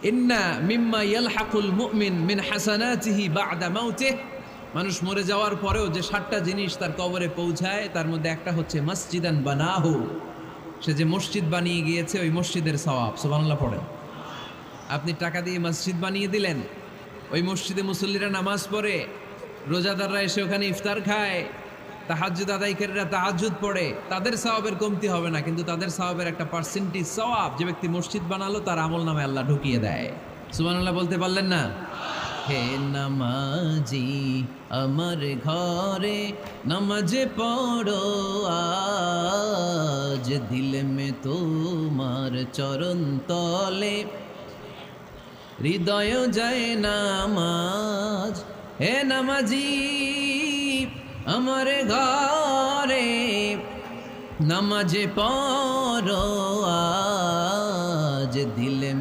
ইন্না মিম্মা ইয়ালহাকুল মুমিন মিন হাসানাতিহি বা'দা মাউতিহি, মানুষ মরে যাওয়ার পরেও যে 7টা জিনিস তার কবরে পৌঁছায় তার মধ্যে একটা হচ্ছে মসজিদান বানাহু, সে যে মসজিদ বানিয়ে গিয়েছে ওই মসজিদের সওয়াব। সুবহানাল্লাহ পড়েন। আপনি টাকা দিয়ে মসজিদ বানিয়ে দিলেন, ওই মসজিদে মুসল্লিরা নামাজ পড়ে, রোজাদাররা এসে ওখানে ইফতার খায়, তাহাজ্জুদ আদায়কারীরা তাহাজ্জুদ পড়ে, তাদের সওয়াবের কমতি হবে না, কিন্তু তাদের সওয়াবের একটা পার্সেন্টেজ সওয়াব যে ব্যক্তি মসজিদ বানালো তার আমলনামায় আল্লাহ ঢুকিয়ে দেয়। সুবহানাল্লাহ বলতে পারলেন না? হে নামাজি আমার ঘরে নামাজ পড়ো আজ, দিল মে তোমার চরণ তলে হৃদয় যায় নামাজ। হে নামাজি আমার ঘরে নামাজ পড়ো আজ, দিল